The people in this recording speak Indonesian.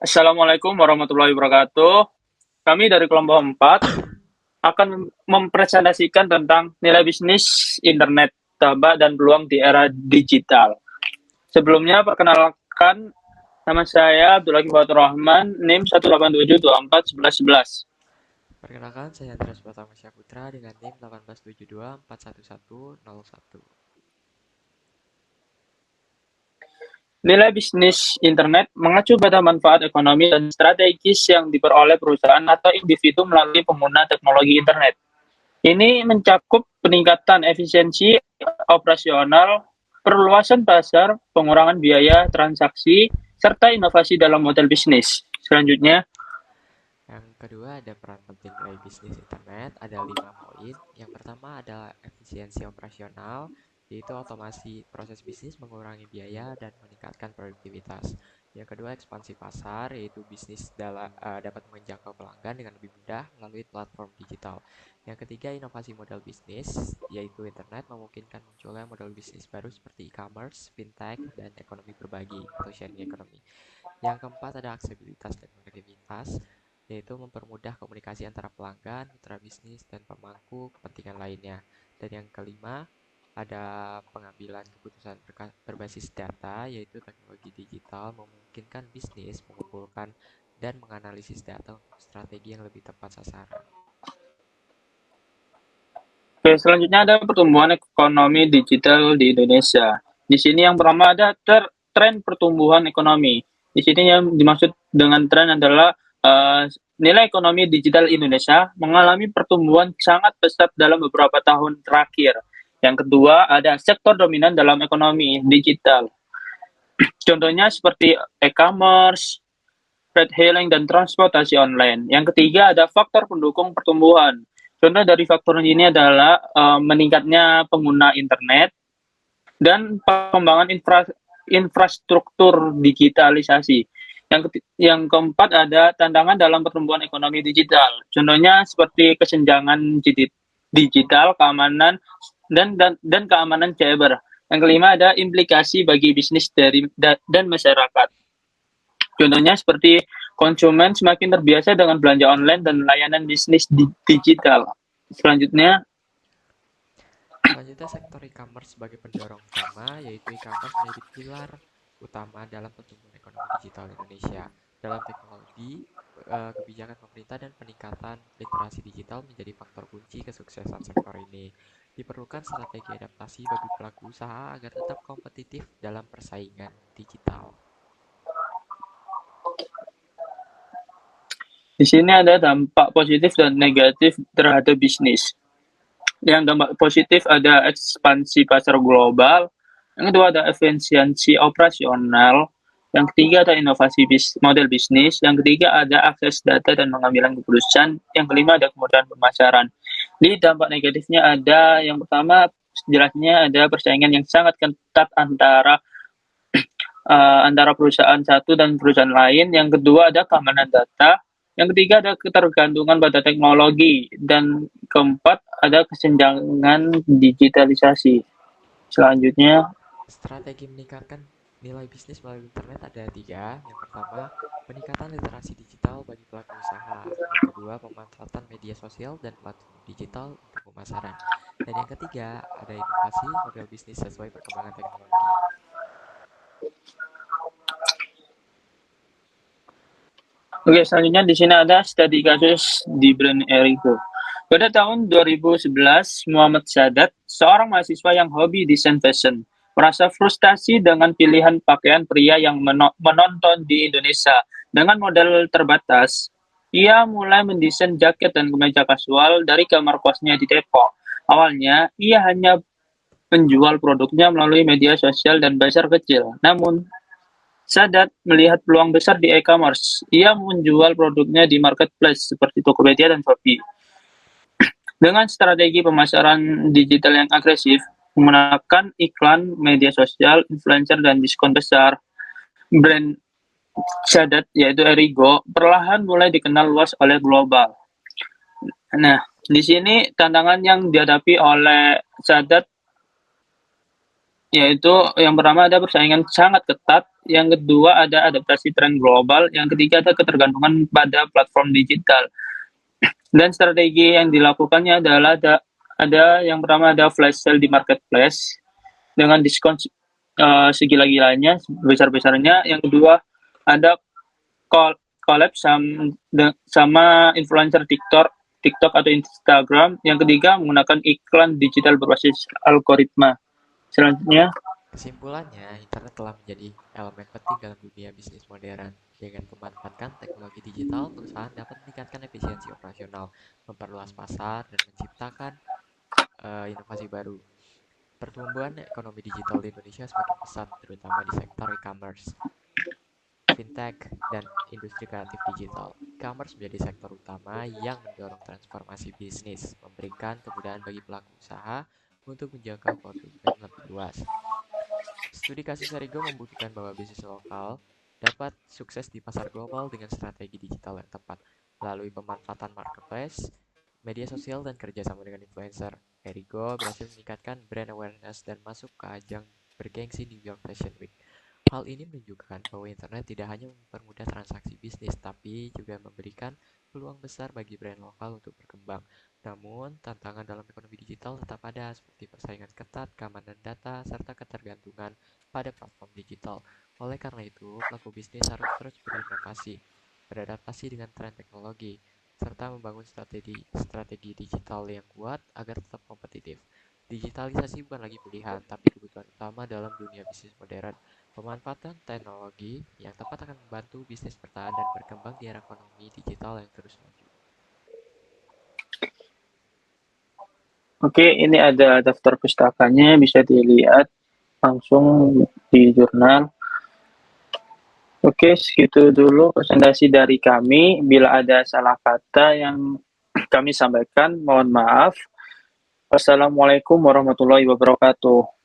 Assalamualaikum warahmatullahi wabarakatuh. Kami dari kelompok 4 akan mempresentasikan tentang nilai bisnis internet, tambah dan peluang di era digital. Sebelumnya, perkenalkan, nama saya Abdul Hakim Fatur Rahman, NIM 187241111. Perkenalkan, saya Andreas Pratama Syaputra dengan NIM 187241101. Nilai bisnis internet mengacu pada manfaat ekonomi dan strategis yang diperoleh perusahaan atau individu melalui pengguna teknologi internet. Ini mencakup peningkatan efisiensi operasional, perluasan pasar, pengurangan biaya transaksi, serta inovasi dalam model bisnis. Selanjutnya, Yang kedua ada peran penting nilai bisnis internet, ada 5 poin. Yang pertama adalah efisiensi operasional, yaitu otomasi proses bisnis mengurangi biaya dan meningkatkan produktivitas. Yang kedua ekspansi pasar, yaitu bisnis dapat menjangkau pelanggan dengan lebih mudah melalui platform digital. Yang ketiga inovasi model bisnis, yaitu internet memungkinkan munculnya model bisnis baru seperti e-commerce, fintech, dan ekonomi berbagi atau sharing ekonomi. Yang keempat ada aksesibilitas dan konektivitas, yaitu mempermudah komunikasi antara pelanggan, mitra bisnis, dan pemangku kepentingan lainnya. Dan yang kelima, ada pengambilan keputusan berbasis data, yaitu teknologi digital memungkinkan bisnis mengumpulkan dan menganalisis data untuk strategi yang lebih tepat sasaran. oke, selanjutnya ada pertumbuhan ekonomi digital di Indonesia. Di sini yang pertama ada tren pertumbuhan ekonomi. Di sini yang dimaksud dengan tren adalah nilai ekonomi digital Indonesia mengalami pertumbuhan sangat pesat dalam beberapa tahun terakhir. Yang kedua, ada sektor dominan dalam ekonomi digital. Contohnya seperti e-commerce, ride hailing, dan transportasi online. Yang ketiga, ada faktor pendukung pertumbuhan. Contoh dari faktor ini adalah meningkatnya pengguna internet dan pengembangan infrastruktur digitalisasi. Yang keempat ada tantangan dalam pertumbuhan ekonomi digital. Contohnya seperti kesenjangan digital, keamanan dan keamanan cyber. Yang kelima ada implikasi bagi bisnis dan masyarakat. Contohnya seperti konsumen semakin terbiasa dengan belanja online dan layanan bisnis digital. Selanjutnya, Selanjutnya, sektor e-commerce sebagai pendorong utama, yaitu e-commerce menjadi pilar utama dalam pertumbuhan ekonomi digital Indonesia. Dalam teknologi, kebijakan pemerintah dan peningkatan literasi digital menjadi faktor kunci kesuksesan sektor ini. Diperlukan strategi adaptasi bagi pelaku usaha agar tetap kompetitif dalam persaingan digital. di sini ada dampak positif dan negatif terhadap bisnis. Yang dampak positif ada ekspansi pasar global, yang kedua ada efisiensi operasional, yang ketiga ada inovasi model bisnis, yang ketiga ada akses data dan pengambilan keputusan, yang kelima ada kemudahan pemasaran. Di dampak negatifnya ada yang pertama jelasnya ada persaingan yang sangat ketat antara perusahaan satu dan perusahaan lain, yang kedua ada keamanan data, yang ketiga ada ketergantungan pada teknologi, dan keempat ada kesenjangan digitalisasi. Selanjutnya, Strategi meningkatkan nilai bisnis melalui internet ada tiga. Yang pertama, peningkatan literasi digital bagi pelaku usaha. Yang kedua, pemanfaatan media sosial dan platform digital untuk pemasaran. Dan yang ketiga, ada inovasi model bisnis sesuai perkembangan teknologi. oke, selanjutnya di sini ada studi kasus di brand Erigo. Pada tahun 2011, Muhammad Sadat, seorang mahasiswa yang hobi desain fashion, merasa frustasi dengan pilihan pakaian pria yang menonton di Indonesia dengan model terbatas. Ia mulai mendesain jaket dan kemeja kasual dari kamar kosnya di Depok. Awalnya, ia hanya menjual produknya melalui media sosial dan bazar kecil. Namun, Sadat melihat peluang besar di e-commerce. Ia menjual produknya di marketplace seperti Tokopedia dan Shopee. Dengan strategi pemasaran digital yang agresif, menggunakan iklan, media sosial, influencer, dan diskon besar, brand Sadat, yaitu Erigo, perlahan mulai dikenal luas oleh global. Nah, di sini tantangan yang dihadapi oleh Sadat yaitu yang pertama ada persaingan sangat ketat, yang kedua ada adaptasi tren global, yang ketiga ada ketergantungan pada platform digital. Dan strategi yang dilakukannya adalah ada yang pertama ada flash sale di marketplace dengan diskon segila-gilanya, besar-besarnya. Yang kedua ada collab sama influencer TikTok atau Instagram. Yang ketiga menggunakan iklan digital berbasis algoritma. Selanjutnya, Kesimpulannya, internet telah menjadi elemen penting dalam dunia bisnis modern. Dengan memanfaatkan teknologi digital, perusahaan dapat meningkatkan efisiensi operasional, memperluas pasar, dan menciptakan inovasi baru. Pertumbuhan ekonomi digital di Indonesia semakin pesat, terutama di sektor e-commerce, fintech, dan industri kreatif digital. E-commerce menjadi sektor utama yang mendorong transformasi bisnis, memberikan kemudahan bagi pelaku usaha untuk menjangkau konsumen lebih luas. Studi kasus Erigo membuktikan bahwa bisnis lokal dapat sukses di pasar global dengan strategi digital yang tepat melalui pemanfaatan marketplace, media sosial, dan kerjasama dengan influencer. Erigo berhasil meningkatkan brand awareness dan masuk ke ajang bergengsi New York Fashion Week. Hal ini menunjukkan bahwa internet tidak hanya mempermudah transaksi bisnis, tapi juga memberikan peluang besar bagi brand lokal untuk berkembang. Namun, tantangan dalam ekonomi digital tetap ada, seperti persaingan ketat, keamanan data, serta ketergantungan pada platform digital. Oleh karena itu, pelaku bisnis harus terus berinovasi, beradaptasi dengan tren teknologi, serta membangun strategi digital yang kuat agar tetap kompetitif. Digitalisasi bukan lagi pilihan, tapi kebutuhan utama dalam dunia bisnis modern. Pemanfaatan teknologi yang tepat akan membantu bisnis bertahan dan berkembang di era ekonomi digital yang terus maju. oke, ini ada daftar pustakanya, bisa dilihat langsung di jurnal. Oke, segitu dulu presentasi dari kami. Bila ada salah kata yang kami sampaikan, mohon maaf. Wassalamualaikum warahmatullahi wabarakatuh.